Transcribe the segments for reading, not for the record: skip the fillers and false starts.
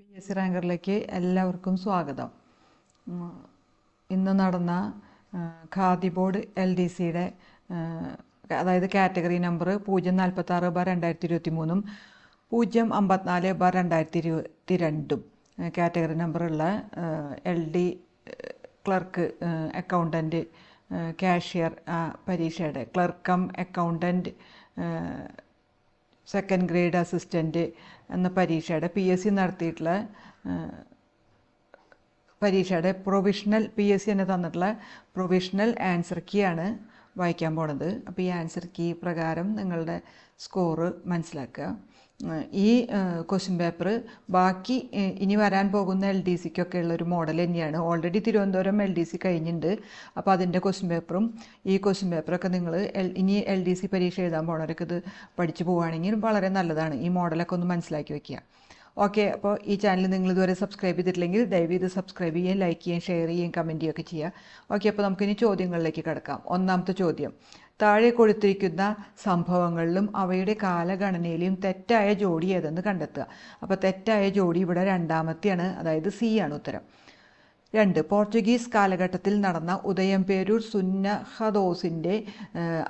PSC റാങ്കറിലേക്ക് എല്ലാവർക്കും സ്വാഗതം. ഇന്ന് നടന്ന ഖാദി ബോർഡ് LDCയുടെ അതായത് കാറ്റഗറി നമ്പർ 046/2023 054/2022 കാറ്റഗറി നമ്പറുള്ള LD ക്ലർക്ക്, അക്കൗണ്ടൻറ്റ്, കാഷ്യർ പരീക്ഷയുടെ clerk cum accountant, second grade assistant എന്ന പരീക്ഷയുടെ PSC നടത്തിയിട്ടുള്ള പരീക്ഷയുടെ പ്രൊവിഷണൽ PSC തന്നെ തന്നിട്ടുള്ള പ്രൊവിഷണൽ ആൻസർ കീ ആണ് വായിക്കാൻ പോണത്. അപ്പോൾ ഈ ആൻസർ കീ പ്രകാരം നിങ്ങളുടെ സ്കോറ് മനസ്സിലാക്കുക. ഈ ക്വസ്റ്റ്യൻ പേപ്പർ ബാക്കി ഇനി വരാൻ പോകുന്ന LDCക്കൊക്കെ ഉള്ളൊരു മോഡൽ തന്നെയാണ്. ഓൾറെഡി തിരുവനന്തപുരം LDC കഴിഞ്ഞിട്ടുണ്ട്. അപ്പോൾ അതിൻ്റെ ക്വസ്റ്റ്യൻ പേപ്പറും ഈ ക്വസ്റ്റ്യൻ പേപ്പറൊക്കെ നിങ്ങൾ ഇനി LDC പരീക്ഷ എഴുതാൻ പോണവരൊക്കെ ഇത് പഠിച്ചു പോവുകയാണെങ്കിൽ വളരെ നല്ലതാണ്. ഈ മോഡലൊക്കെ ഒന്ന് മനസ്സിലാക്കി വയ്ക്കുക. ഓക്കെ, അപ്പോൾ ഈ ചാനൽ നിങ്ങൾ ഇതുവരെ സബ്സ്ക്രൈബ് ചെയ്തിട്ടില്ലെങ്കിൽ ദയവ് ഇത് സബ്സ്ക്രൈബ് ചെയ്യുകയും ലൈക്ക് ചെയ്യുകയും ഷെയർ ചെയ്യുകയും കമൻറ്റ് ചെയ്യുകയൊക്കെ ചെയ്യുക. ഓക്കെ, അപ്പോൾ നമുക്കിനി ചോദ്യങ്ങളിലേക്ക് കിടക്കാം. ഒന്നാമത്തെ ചോദ്യം: താഴെ കൊടുത്തിരിക്കുന്ന സംഭവങ്ങളിലും അവയുടെ കാലഗണനയിലും തെറ്റായ ജോഡി ഏതെന്ന് കണ്ടെത്തുക. അപ്പോൾ തെറ്റായ ജോഡി ഇവിടെ രണ്ടാമത്തെയാണ്, അതായത് C ആണ് ഉത്തരം. 2. പോർച്ചുഗീസ് കാലഘട്ടത്തിൽ നടന്ന ഉദയംപേരൂർ സുന്നഹദോസിൻ്റെ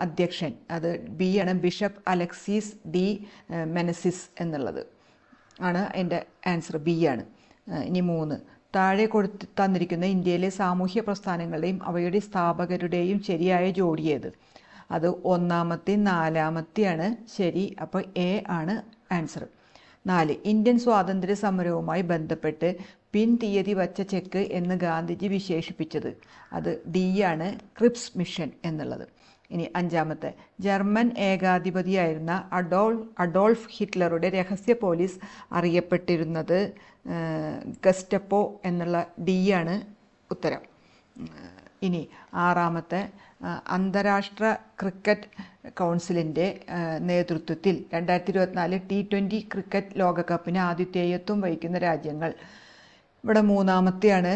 അധ്യക്ഷൻ, അത് B ആണ്, ബിഷപ്പ് അലക്സീസ് ഡി മെനസിസ് എന്നുള്ളത് ആണ് അതിൻ്റെ ആൻസർ, B ആണ്. ഇനി 3. താഴെ തന്നിരിക്കുന്ന ഇന്ത്യയിലെ സാമൂഹ്യ പ്രസ്ഥാനങ്ങളുടെയും അവയുടെ സ്ഥാപകരുടെയും ശരിയായ ജോഡി ഏത്? അത് ഒന്നാമത്തെയും നാലാമത്തെയാണ് ശരി. അപ്പോൾ A ആണ് ആൻസർ. 4. ഇന്ത്യൻ സ്വാതന്ത്ര്യ സമരവുമായി ബന്ധപ്പെട്ട് തീയതി വച്ച ചെക്ക് എന്ന് ഗാന്ധിജി വിശേഷിപ്പിച്ചത്, അത് D ആണ്, ക്രിപ്സ് മിഷൻ എന്നുള്ളത്. ഇനി 5. ജർമ്മൻ ഏകാധിപതിയായിരുന്ന അഡോൾഫ് ഹിറ്റ്ലറുടെ രഹസ്യ പോലീസ് അറിയപ്പെട്ടിരുന്നത് ഗസ്റ്റപ്പോ എന്നുള്ള D ആണ് ഉത്തരം. ഇനി 6. അന്താരാഷ്ട്ര ക്രിക്കറ്റ് കൗൺസിലിൻ്റെ നേതൃത്വത്തിൽ 2024 T20 ക്രിക്കറ്റ് ലോകകപ്പിന് ആതിഥേയത്വം വഹിക്കുന്ന രാജ്യങ്ങൾ, ഇവിടെ മൂന്നാമത്തെയാണ്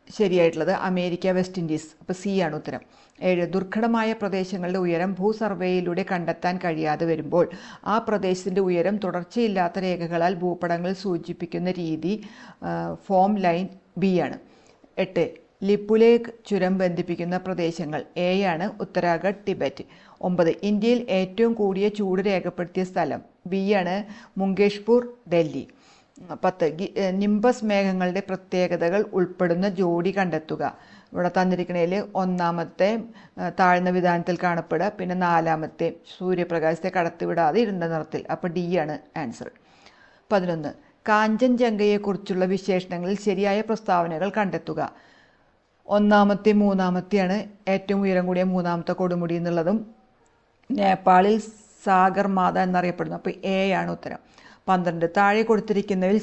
ശരിയായിട്ടുള്ളത്, അമേരിക്ക, വെസ്റ്റ് ഇൻഡീസ്. അപ്പോൾ C ആണ് ഉത്തരം. 7. ദുർഘടമായ പ്രദേശങ്ങളുടെ ഉയരം ഭൂസർവേയിലൂടെ കണ്ടെത്താൻ കഴിയാതെ വരുമ്പോൾ ആ പ്രദേശത്തിൻ്റെ ഉയരം തുടർച്ചയില്ലാത്ത രേഖകളാൽ ഭൂപടങ്ങളിൽ സൂചിപ്പിക്കുന്ന രീതി ഫോം ലൈൻ B ആണ്. 8. ലിപുലേഖ് ചുരം ബന്ധിപ്പിക്കുന്ന പ്രദേശങ്ങൾ, A ആണ്, ഉത്തരാഖണ്ഡ്, ടിബറ്റ്. 9. ഇന്ത്യയിൽ ഏറ്റവും കൂടിയ ചൂട് രേഖപ്പെടുത്തിയ സ്ഥലം, B ആണ്, മുങ്കേഷ്പൂർ, ഡൽഹി. 10. നിംബസ് മേഘങ്ങളുടെ പ്രത്യേകതകൾ ഉൾപ്പെടുന്ന ജോഡി കണ്ടെത്തുക. ഇവിടെ തന്നിരിക്കുന്നതിൽ ഒന്നാമത്തെ താഴ്ന്ന വിധാനത്തിൽ കാണപ്പെടുക, പിന്നെ നാലാമത്തെ സൂര്യപ്രകാശത്തെ കടത്തിവിടാതെ ഇരുണ്ട നിറത്തിൽ. അപ്പോൾ D ആണ് ആൻസർ. 11. കാഞ്ചൻജംഗയെക്കുറിച്ചുള്ള വിശേഷണങ്ങളിൽ ശരിയായ പ്രസ്താവനകൾ കണ്ടെത്തുക. ഒന്നാമത്തെയും മൂന്നാമത്തെയാണ് ഏറ്റവും ഉയരം കൂടിയ മൂന്നാമത്തെ കൊടുമുടി എന്നുള്ളതും നേപ്പാളിൽ സാഗർമാത എന്നറിയപ്പെടുന്നു. അപ്പോൾ A ആണ് ഉത്തരം. 12. താഴെ കൊടുത്തിരിക്കുന്നതിൽ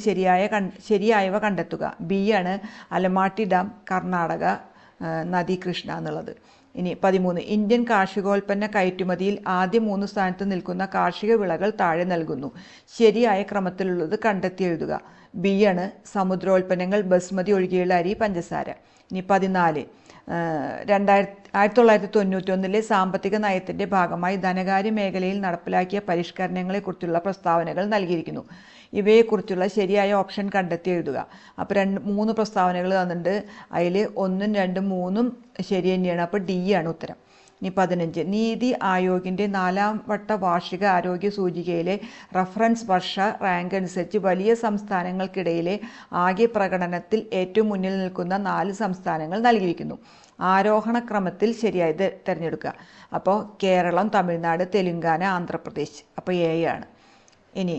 ശരിയായവ കണ്ടെത്തുക. B ആണ്, അലമാട്ടി ഡാം, കർണാടക, നദി കൃഷ്ണ എന്നുള്ളത്. ഇനി 13. ഇന്ത്യൻ കാർഷികോൽപ്പന്ന കയറ്റുമതിയിൽ ആദ്യ 3 സ്ഥാനത്ത് നിൽക്കുന്ന കാർഷിക വിളകൾ താഴെ നൽകുന്നു. ശരിയായ ക്രമത്തിലുള്ളത് കണ്ടെത്തി എഴുതുക. B ആണ്, സമുദ്രോൽപ്പന്നങ്ങൾ, ബസ്മതി ഒഴികെയുള്ള അരി, പഞ്ചസാര. ഇനി 14. 1991 സാമ്പത്തിക നയത്തിൻ്റെ ഭാഗമായി ധനകാര്യ മേഖലയിൽ നടപ്പിലാക്കിയ പരിഷ്കരണങ്ങളെക്കുറിച്ചുള്ള പ്രസ്താവനകൾ നൽകിയിരിക്കുന്നു. ഇവയെക്കുറിച്ചുള്ള ശരിയായ ഓപ്ഷൻ കണ്ടെത്തി എഴുതുക. അപ്പോൾ 3 പ്രസ്താവനകൾ തന്നിട്ടുണ്ട്. അതിൽ 1, 2, 3 ശരി തന്നെയാണ്. അപ്പോൾ D ആണ് ഉത്തരം. ഇനി 15. നീതി ആയോഗിൻ്റെ 4ാം വട്ട വാർഷിക ആരോഗ്യ സൂചികയിലെ റഫറൻസ് വർഷ റാങ്ക് അനുസരിച്ച് വലിയ സംസ്ഥാനങ്ങൾക്കിടയിലെ ആകെ പ്രകടനത്തിൽ ഏറ്റവും മുന്നിൽ നിൽക്കുന്ന 4 സംസ്ഥാനങ്ങൾ നൽകിയിരിക്കുന്നു. ആരോഹണ ക്രമത്തിൽ ശരിയായത് തിരഞ്ഞെടുക്കുക. അപ്പോൾ കേരളം, തമിഴ്നാട്, തെലുങ്കാന, ആന്ധ്രാപ്രദേശ്. അപ്പോൾ A ആണ്. ഇനി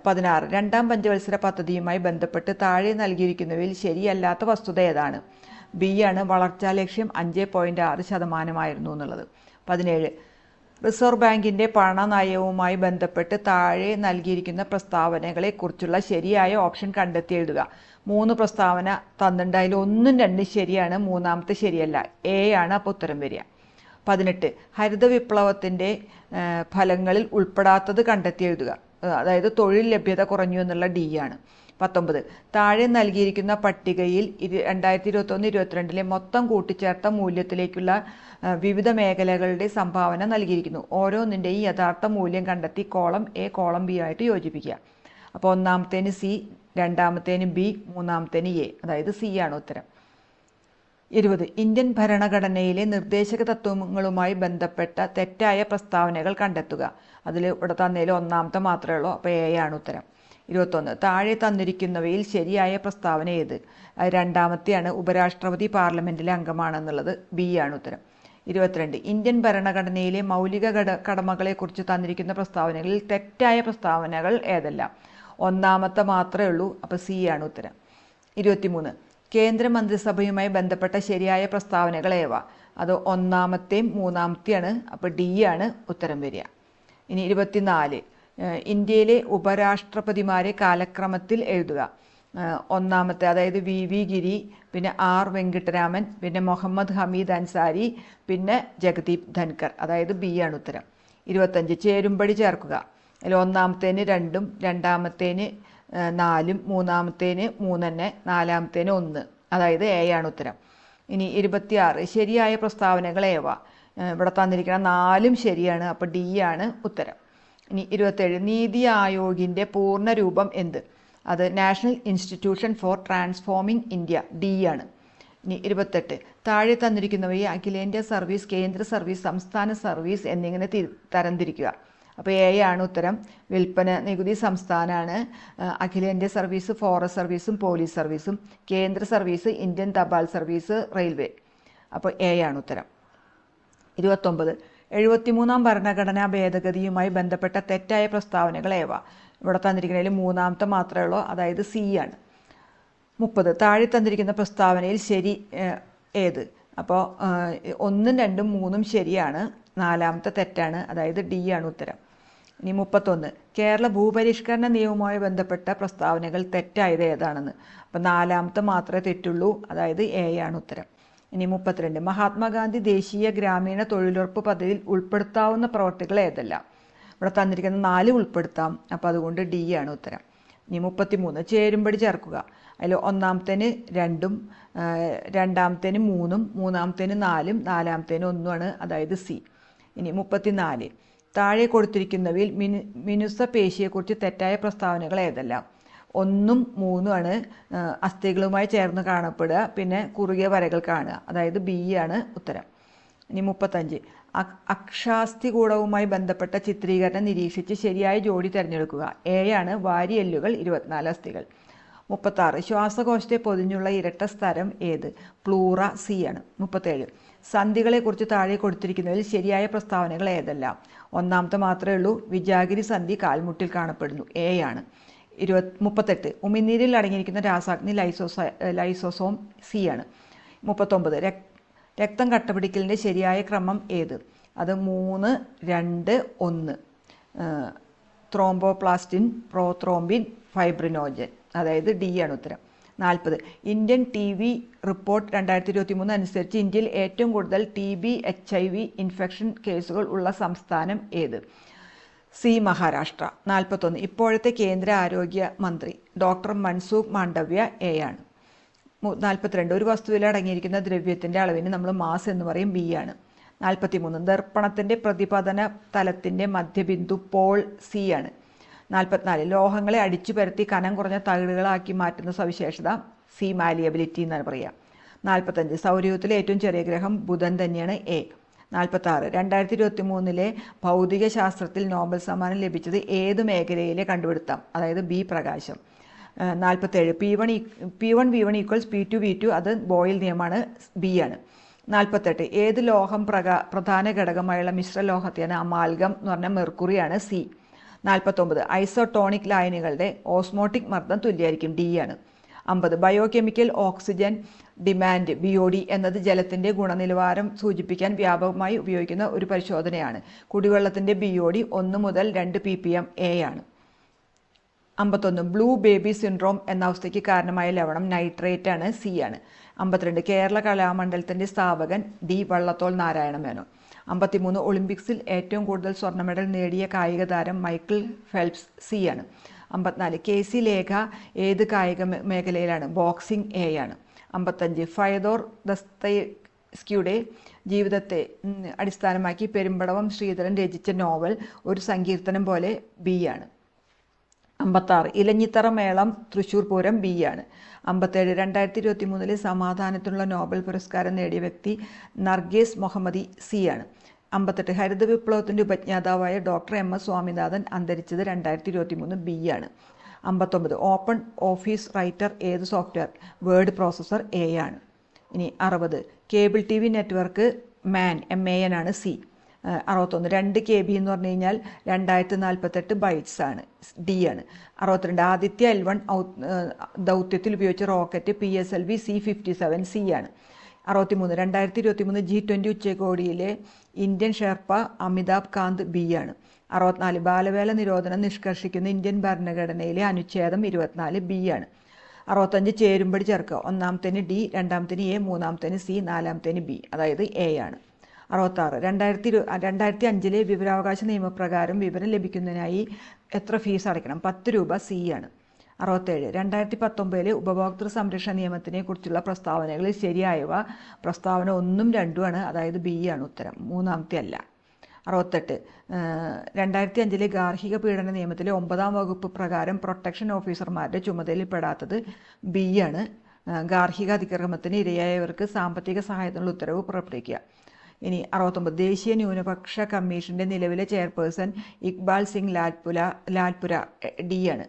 16. 2ാം പഞ്ചവത്സര പദ്ധതിയുമായി ബന്ധപ്പെട്ട് താഴെ നൽകിയിരിക്കുന്നവയിൽ ശരിയല്ലാത്ത വസ്തുത ഏതാണ്? B ആണ്, വളർച്ചാ ലക്ഷ്യം 5.6% എന്നുള്ളത്. 17. റിസർവ് ബാങ്കിൻ്റെ പണനയവുമായി ബന്ധപ്പെട്ട് താഴെ നൽകിയിരിക്കുന്ന പ്രസ്താവനകളെക്കുറിച്ചുള്ള ശരിയായ ഓപ്ഷൻ കണ്ടെത്തി എഴുതുക. 3 പ്രസ്താവന തന്നിട്ടുണ്ട്. അതിൽ 1ഉം 2ഉം ശരിയാണ്, മൂന്നാമത്തെ ശരിയല്ല. A ആണ് അപ്പോൾ ഉത്തരം വരിക. 18. ഹരിത വിപ്ലവത്തിൻ്റെ ഫലങ്ങളിൽ ഉൾപ്പെടാത്തത് കണ്ടെത്തി എഴുതുക. അതായത് തൊഴിൽ ലഭ്യത കുറഞ്ഞു എന്നുള്ള D ആണ്. 19. താഴെ നൽകിയിരിക്കുന്ന പട്ടികയിൽ 2021-22 മൊത്തം കൂട്ടിച്ചേർത്ത മൂല്യത്തിലേക്കുള്ള വിവിധ മേഖലകളുടെ സംഭാവന നൽകിയിരിക്കുന്നു. ഓരോന്നിൻ്റെയും യഥാർത്ഥ മൂല്യം കണ്ടെത്തി കോളം A കോളം B ആയിട്ട് യോജിപ്പിക്കുക. അപ്പോൾ ഒന്നാമത്തേന് C, രണ്ടാമത്തേന് ബി, മൂന്നാമത്തേന് എ, അതായത് സി ആണ് ഉത്തരം. 20 ഇന്ത്യൻ ഭരണഘടനയിലെ നിർദ്ദേശക തത്വങ്ങളുമായി ബന്ധപ്പെട്ട തെറ്റായ പ്രസ്താവനകൾ കണ്ടെത്തുക. അതിൽ ഇവിടെ തന്നതിൽ ഒന്നാമത്തെ മാത്രമേ ഉള്ളൂ, അപ്പോൾ എ ആണ് ഉത്തരം. 21 താഴെ തന്നിരിക്കുന്നവയിൽ ശരിയായ പ്രസ്താവന ഏത്? അത് രണ്ടാമത്തെയാണ്, ഉപരാഷ്ട്രപതി പാർലമെൻറ്റിലെ അംഗമാണെന്നുള്ളത്, ബി ആണ് ഉത്തരം. 22 ഇന്ത്യൻ ഭരണഘടനയിലെ മൗലിക കടമകളെക്കുറിച്ച് തന്നിരിക്കുന്ന പ്രസ്താവനകളിൽ തെറ്റായ പ്രസ്താവനകൾ ഏതെല്ലാം? ഒന്നാമത്തെ മാത്രമേ ഉള്ളൂ, അപ്പോൾ സി ആണ് ഉത്തരം. 23 കേന്ദ്രമന്ത്രിസഭയുമായി ബന്ധപ്പെട്ട ശരിയായ പ്രസ്താവനകൾ ഏവ? അത് ഒന്നാമത്തെയും മൂന്നാമത്തെയാണ്, അപ്പോൾ ഡി ആണ് ഉത്തരം വരിക. ഇനി 24 ഇന്ത്യയിലെ ഉപരാഷ്ട്രപതിമാരെ കാലക്രമത്തിൽ എഴുതുക. ഒന്നാമത്തെ അതായത് വി ഗിരി, പിന്നെ ആർ വെങ്കിട്ടരാമൻ, പിന്നെ മുഹമ്മദ് ഹമീദ് അൻസാരി, പിന്നെ ജഗദീപ് ധൻകർ, അതായത് ബി ആണ് ഉത്തരം. 25 ചേരുംപടി ചേർക്കുക. അതിൽ ഒന്നാമത്തേന് 2, രണ്ടാമത്തേന് 4, മൂന്നാമത്തേന് 3, നാലാമത്തേന് 1, അതായത് എ ആണ് ഉത്തരം. ഇനി 26 ശരിയായ പ്രസ്താവനകൾ ഏവ? ഇവിടെ തന്നിരിക്കുന്ന 4 ശരിയാണ്, അപ്പോൾ ഡി ആണ് ഉത്തരം. ഇനി 27 നീതി ആയോഗിൻ്റെ പൂർണ്ണ രൂപം എന്ത്? അത് national institution for transforming India, D ആണ്. ഇനി 28 താഴെ തന്നിരിക്കുന്നവയെ അഖിലേന്ത്യാ സർവീസ്, കേന്ദ്ര സർവീസ്, സംസ്ഥാന സർവീസ് എന്നിങ്ങനെ തരംതിരിക്കുക. അപ്പോൾ എ ആണ് ഉത്തരം. വിൽപ്പന നികുതി സംസ്ഥാനമാണ്, അഖിലേന്ത്യാ സർവീസ് ഫോറസ്റ്റ് സർവീസും പോലീസ് സർവീസും, കേന്ദ്ര സർവീസ് ഇന്ത്യൻ തപാൽ സർവീസ്, റെയിൽവേ, അപ്പോൾ എ ആണ് ഉത്തരം. 29 73-ാം ഭരണഘടനാ ഭേദഗതിയുമായി ബന്ധപ്പെട്ട തെറ്റായ പ്രസ്താവനകൾ ഏവ? ഇവിടെ തന്നിരിക്കുന്നതിൽ മൂന്നാമത്തെ മാത്രമേ ഉള്ളൂ, അതായത് സി ആണ്. 30 താഴെ തന്നിരിക്കുന്ന പ്രസ്താവനയിൽ ശരി ഏത്? അപ്പോൾ 1, 2, 3 ശരിയാണ്, നാലാമത്തെ തെറ്റാണ്, അതായത് ഡി ആണ് ഉത്തരം. ഇനി 31 കേരള ഭൂപരിഷ്കരണ നിയമവുമായി ബന്ധപ്പെട്ട പ്രസ്താവനകൾ തെറ്റായത് ഏതാണെന്ന്? അപ്പോൾ നാലാമത്തെ മാത്രമേ തെറ്റുള്ളൂ, അതായത് എ ആണ് ഉത്തരം. ഇനി 32 മഹാത്മാഗാന്ധി ദേശീയ ഗ്രാമീണ തൊഴിലുറപ്പ് പദ്ധതിയിൽ ഉൾപ്പെടുത്താവുന്ന പ്രവർത്തികൾ ഏതെല്ലാം? ഇവിടെ തന്നിരിക്കുന്ന 4 ഉൾപ്പെടുത്താം, അപ്പോൾ അതുകൊണ്ട് ഡി ആണ് ഉത്തരം. ഇനി 33 ചേരുംപടി ചേർക്കുക. അതിൽ ഒന്നാമത്തേന് 2, രണ്ടാമത്തേന് 3, മൂന്നാമത്തേന് 4, നാലാമത്തേന് 1 ആണ്, അതായത് സി. ഇനി 34 താഴെ കൊടുത്തിരിക്കുന്നവയിൽ മിനുസപേശിയെക്കുറിച്ച് തെറ്റായ പ്രസ്താവനകൾ ഏതെല്ലാം? 1ഉം 3ഉം ആണ് അസ്ഥികളുമായി ചേർന്ന് കാണപ്പെടുക, പിന്നെ കുറുകിയ വരകൾ കാണുക, അതായത് ബി ആണ് ഉത്തരം. ഇനി 35 അക്ഷാസ്ഥികൂടവുമായി ബന്ധപ്പെട്ട ചിത്രീകരണം നിരീക്ഷിച്ച് ശരിയായ ജോഡി തിരഞ്ഞെടുക്കുക. എ ആണ് വാരിയെല്ലുകൾ 24 അസ്ഥികൾ. 36 ശ്വാസകോശത്തെ പൊതിഞ്ഞുള്ള ഇരട്ട സ്ഥലം ഏത്? പ്ലൂറ, സി ആണ്. 37 സന്ധികളെക്കുറിച്ച് താഴെ കൊടുത്തിരിക്കുന്നതിൽ ശരിയായ പ്രസ്താവനകൾ ഏതെല്ലാം? ഒന്നാമത്തെ മാത്രമേ ഉള്ളൂ, വിജാഗിരി സന്ധി കാൽമുട്ടിൽ കാണപ്പെടുന്നു, എ ആണ്. 38 ഉമിനീരിൽ അടങ്ങിയിരിക്കുന്ന രാസാഗ്നി ലൈസോസോം, സി ആണ്. 39 രക്തം കട്ടപിടിക്കലിൻ്റെ ശരിയായ ക്രമം ഏത്? അത് 3, 2, 1 ത്രോംബോപ്ലാസ്റ്റിൻ, പ്രോത്രോംബിൻ, ഫൈബ്രിനോജൻ, അതായത് ഡി ആണ് ഉത്തരം. 40 ഇന്ത്യൻ TB റിപ്പോർട്ട് 2023 അനുസരിച്ച് ഇന്ത്യയിൽ ഏറ്റവും കൂടുതൽ TB HIV ഇൻഫെക്ഷൻ കേസുകൾ ഉള്ള സംസ്ഥാനം ഏത്? സി മഹാരാഷ്ട്ര. 41 ഇപ്പോഴത്തെ കേന്ദ്ര ആരോഗ്യ മന്ത്രി ഡോക്ടർ മൻസുഖ് മാണ്ഡവ്യ, എ ആണ്. 42 ഒരു വസ്തുവിൽ അടങ്ങിയിരിക്കുന്ന ദ്രവ്യത്തിൻ്റെ അളവിന് നമ്മൾ മാസ് എന്ന് പറയും, ബി ആണ്. 43 ദർപ്പണത്തിൻ്റെ പ്രതിപതന തലത്തിൻ്റെ മധ്യബിന്ദു പോൾ, സി ആണ്. 44 ലോഹങ്ങളെ അടിച്ചു പരത്തി കനം കുറഞ്ഞ തകിടുകളാക്കി മാറ്റുന്ന സവിശേഷത, സി മാലിയബിലിറ്റി എന്നാണ് പറയുക. 45 സൗരയൂഥത്തിലെ ഏറ്റവും ചെറിയ ഗ്രഹം ബുധൻ തന്നെയാണ്, എ. 46 2023 ഭൗതിക ശാസ്ത്രത്തിൽ നോബൽ സമ്മാനം ലഭിച്ചത് ഏത് മേഖലയിലെ കണ്ടുപിടുത്തം? അതായത് ബി പ്രകാശം. 47 P1 V1 equals P2 V2, അത് ബോയിൽ നിയമമാണ്, ബി ആണ്. 48 ഏത് ലോഹം പ്രധാന ഘടകമായുള്ള മിശ്രലോഹത്തെയാണ്? അമാൽഗം എന്ന് പറഞ്ഞാൽ മെർക്കുറിയാണ്, സി. 49 ഐസോട്ടോണിക് ലായനികളുടെ ഓസ്മോട്ടിക് മർദ്ദം തുല്യമായിരിക്കും, ഡി ആണ്. 50 ബയോകെമിക്കൽ ഓക്സിജൻ ഡിമാൻഡ് BOD എന്നത് ജലത്തിൻ്റെ ഗുണനിലവാരം സൂചിപ്പിക്കാൻ വ്യാപകമായി ഉപയോഗിക്കുന്ന ഒരു പരിശോധനയാണ്. കുടിവെള്ളത്തിൻ്റെ BOD 1 മുതൽ 2 ppm, എ ആണ്. 51 ബ്ലൂ ബേബി സിൻഡ്രോം എന്ന അവസ്ഥയ്ക്ക് കാരണമായ ലവണം നൈട്രേറ്റ് ആണ്, സി ആണ്. 52 കേരള കലാമണ്ഡലത്തിൻ്റെ സ്ഥാപകൻ ഡി വള്ളത്തോൾ നാരായണ മേനോൻ. 53 ഒളിമ്പിക്സിൽ ഏറ്റവും കൂടുതൽ സ്വർണ്ണ മെഡൽ നേടിയ കായിക താരം മൈക്കിൾ ഫെൽപ്സ്, സി ആണ്. 54 KC ലേഖ ഏത് കായിക മേഖലയിലാണ്? ബോക്സിംഗ്, എ ആണ്. 55 ഫയദോർ ദസ്തയേവ്സ്കിയുടെ ജീവിതത്തെ അടിസ്ഥാനമാക്കി പെരുമ്പടവം ശ്രീധരൻ രചിച്ച നോവൽ ഒരു സങ്കീർത്തനം പോലെ, ബി ആണ്. 56 ഇലഞ്ഞിത്തറ മേളം തൃശ്ശൂർ പൂരം ബി ആണ്. 57 2023 സമാധാനത്തിനുള്ള നോബൽ പുരസ്കാരം നേടിയ വ്യക്തി നർഗീസ് മൊഹമ്മദി സി ആണ്. 58 ഹരിത വിപ്ലവത്തിൻ്റെ ഉപജ്ഞാതാവായ ഡോക്ടർ MS സ്വാമിനാഥൻ അന്തരിച്ചത് 2023 ബി ആണ്. 59 ഓപ്പൺ ഓഫീസ് റൈറ്റർ ഏത് സോഫ്റ്റ്വെയർ? വേർഡ് പ്രോസസ്സർ എ ആണ്. ഇനി 60 കേബിൾ TV നെറ്റ്വർക്ക് MAN ആണ് സി. 61 2 KB എന്ന് പറഞ്ഞു കഴിഞ്ഞാൽ 2048 ബൈറ്റ്സ് ആണ് ഡി ആണ്. 62 ആദിത്യ L1 ദൗത്യത്തിൽ ഉപയോഗിച്ച റോക്കറ്റ് PSLV C-57 സി ആണ്. 63 2023 G20 ഉച്ചകോടിയിലെ Indian sherpa Amitabh Kant B ആണ്. 64 ബാലവേല നിരോധനം നിഷ്കർഷിക്കുന്ന ഇന്ത്യൻ ഭരണഘടനയിലെ അനുച്ഛേദം 24 ബി ആണ്. 65 ചേരുംപടി ചേർക്കുക. ഒന്നാമത്തേന് ഡി, രണ്ടാമത്തേന് എ, മൂന്നാമത്തേന് സി, നാലാമത്തേന് ബി, അതായത് എ ആണ്. 66 2005 വിവരാവകാശ നിയമപ്രകാരം വിവരം ലഭിക്കുന്നതിനായി എത്ര ഫീസ് അടയ്ക്കണം? 10 രൂപ സി ആണ്. 67 2019 ഉപഭോക്തൃ സംരക്ഷണ നിയമത്തിനെ കുറിച്ചുള്ള പ്രസ്താവനകളിൽ ശരിയായവ പ്രസ്താവന 1ഉം 2ഉം ആണ്, അതായത് ബി ആണ് ഉത്തരം, മൂന്നാമത്തെ അല്ല. 68 2005 ഗാർഹിക പീഡന നിയമത്തിലെ 9ാം വകുപ്പ് പ്രകാരം പ്രൊട്ടക്ഷൻ ഓഫീസർമാരുടെ ചുമതലയിൽപ്പെടാത്തത് ബി ആണ്. ഗാർഹിക അതിക്രമത്തിന് ഇരയായവർക്ക് സാമ്പത്തിക സഹായത്തിനുള്ള ഉത്തരവ് പുറപ്പെടുവിക്കുക. ഇനി 69 ദേശീയ ന്യൂനപക്ഷ കമ്മീഷൻ്റെ നിലവിലെ ചെയർപേഴ്സൺ ഇക്ബാൽ സിംഗ് ലാൽപുര ഡി ആണ്.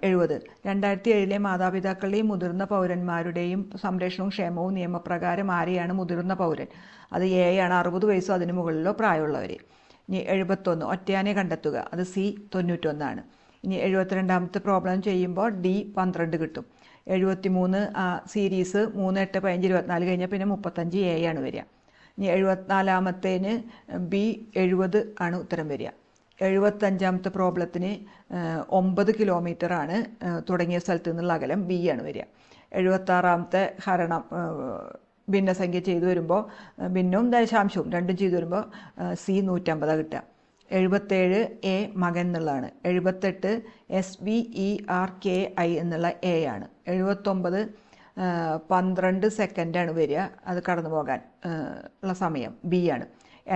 70 2007 മാതാപിതാക്കളുടെയും മുതിർന്ന പൗരന്മാരുടെയും സംരക്ഷണവും ക്ഷേമവും നിയമപ്രകാരം ആരെയാണ് മുതിർന്ന പൗരൻ? അത് എ ആണ്, 60 വയസ്സോ അതിന് മുകളിലോ പ്രായമുള്ളവർ. ഇനി 71 ഒറ്റയാനെ കണ്ടെത്തുക, അത് സി 91 ആണ്. ഇനി 72ാമത്തെ പ്രോബ്ലം ചെയ്യുമ്പോൾ ഡി 12 കിട്ടും. 73 സീരീസ് 3, 8, 15, 24 കഴിഞ്ഞാൽ പിന്നെ 35 എ ആണ് വരിക. ഇനി 74ാമത്തേന് ബി 70 ആണ് ഉത്തരം വരിക. 75ാമത്തെ പ്രോബ്ലത്തിന് 9 കിലോമീറ്ററാണ് തുടങ്ങിയ സ്ഥലത്ത് നിന്നുള്ള അകലം, ബി ആണ് വരിക. 76ാമത്തെ ഹരണം ഭിന്നസംഖ്യ ചെയ്തു വരുമ്പോൾ ഭിന്നവും ദശാംശവും രണ്ടും ചെയ്തു വരുമ്പോൾ സി 150 കിട്ടുക. 77 എ മകൻ എന്നുള്ളതാണ്. 78 SVERKI എന്നുള്ള എ ആണ്. 79 12 സെക്കൻഡാണ് വരിക, അത് കടന്നു പോകാൻ ഉള്ള സമയം, ബി ആണ്.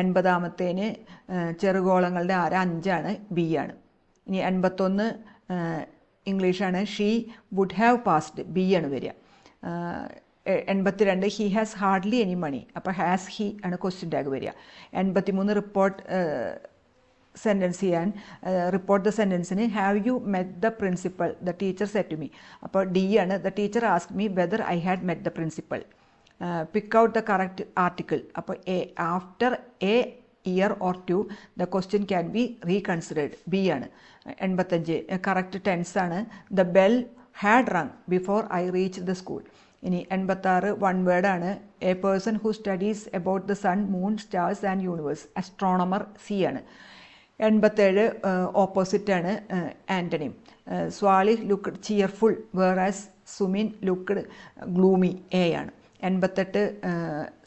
80ാമത്തേന് ചെറുഗോളങ്ങളുടെ ആര 5 ആണ്, ബി ആണ്. ഇനി 81 ഇംഗ്ലീഷാണ്. She would have passed, B ആണ് വരിക. 82 he has hardly any money, അപ്പോൾ ഹാസ് ഹി ആണ് ക്വസ്റ്റ്യൻ ടാഗ് വരിക. 83 റിപ്പോർട്ട് സെൻറ്റൻസ് ചെയ്യാൻ റിപ്പോർട്ട് ദ സെൻറ്റൻസിന് have you met the principal the teacher said to me, അപ്പോൾ ഡി ആണ്. The teacher ask me whether I had met the principal. Pick out the correct article, അപ്പോൾ a after a year or 2 the question can B reconsidered, B ആണ്. 85 correct tense ആണ്. The bell had rung before I reach the school. ഇനി 86 one വേർഡാണ്. A person who studies about the sun, moon, stars and universe, astronomer, C ആണ്. 87 ഓപ്പോസിറ്റാണ്, antonym. Swalih looked cheerful whereas Sumin looked gloomy, A ആണ്. 88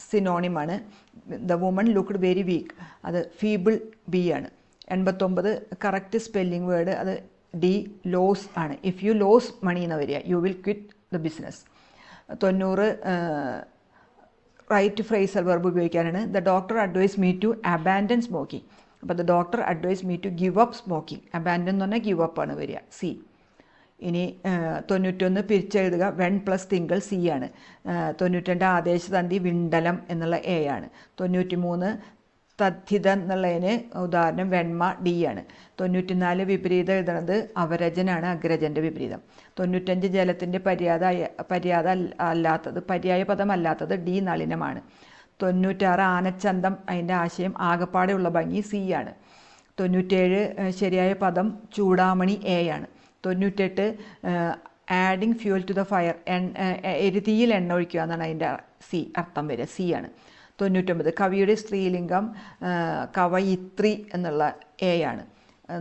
സിനോണിമാണ്. The woman looked very weak, അത് feeble, B ആണ്. 89 correct spelling word, അത് D lose ആണ്. If you lose money എന്ന് വരിക, you will quit the business. 90 write phrasal verb ഉപയോഗിക്കാനാണ്. The doctor advise me to abandon smoking, അപ്പോൾ the doctor advise me to give up smoking, abandon എന്ന് പറഞ്ഞാൽ give up ആണ് വരിക, C. ഇനി 91 പിരിച്ചെഴുതുക, വെൺ plus തിങ്കൾ, സി ആണ്. 92 ആദേശതന്തി വിണ്ടലം എന്നുള്ള എ ആണ്. 93 തദ്ധിത എന്നുള്ളതിന് ഉദാഹരണം വെണ്മ, ഡി ആണ്. 94 വിപരീതം എഴുതുന്നത് അവരജനാണ്, അഗ്രജൻ്റെ വിപരീതം. 95 ജലത്തിൻ്റെ പര്യായ പദമല്ലാത്തത് ഡി നളിനമാണ്. 96 ആനച്ചന്തം, അതിൻ്റെ ആശയം ആകപ്പാടെയുള്ള ഭംഗി, സി ആണ്. 97 ശരിയായ പദം ചൂടാമണി, എ ആണ്. 98 adding fuel to the fire, എരുതിയിൽ എണ്ണ ഒഴിക്കുക എന്നാണ് അതിൻ്റെ സി അർത്ഥം വരിക, സി ആണ്. 99 കവിയുടെ സ്ത്രീലിംഗം കവയിത്രി എന്നുള്ള എ ആണ്.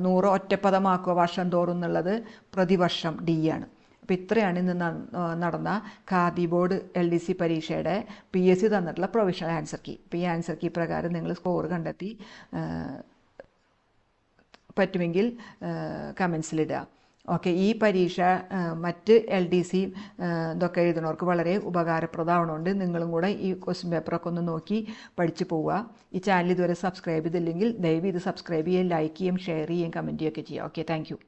100 ഒറ്റപ്പദമാക്കുക വർഷം തോറും എന്നുള്ളത് പ്രതിവർഷം, ഡി ആണ്. അപ്പോൾ ഇത്രയാണ് ഇന്ന് നടന്ന ഖാദി ബോർഡ് LDC പരീക്ഷയുടെ PSC തന്നിട്ടുള്ള പ്രൊവിഷണൽ ആൻസർ കീ. ഇപ്പോൾ ഈ ആൻസർ കീ പ്രകാരം നിങ്ങൾ സ്കോർ കണ്ടെത്തി പറ്റുമെങ്കിൽ കമൻസിലിടുക. ഓക്കെ, ഈ പരീക്ഷ മറ്റ് LDC ഇതൊക്കെ എഴുതുന്നവർക്ക് വളരെ ഉപകാരപ്രദമാവുന്നുണ്ട്. നിങ്ങളും കൂടെ ഈ ക്വസ്റ്റ്യൻ പേപ്പറൊക്കെ ഒന്ന് നോക്കി പഠിച്ചു പോവുക. ഈ ചാനൽ ഇതുവരെ സബ്സ്ക്രൈബ് ചെയ്തില്ലെങ്കിൽ ദയവ് ഇത് സബ്സ്ക്രൈബ് ചെയ്യുകയും ലൈക്ക് ചെയ്യുകയും ഷെയർ ചെയ്യുകയും കമൻറ്റ് ചെയ്യുകയൊക്കെ ചെയ്യുക. Okay, thank you.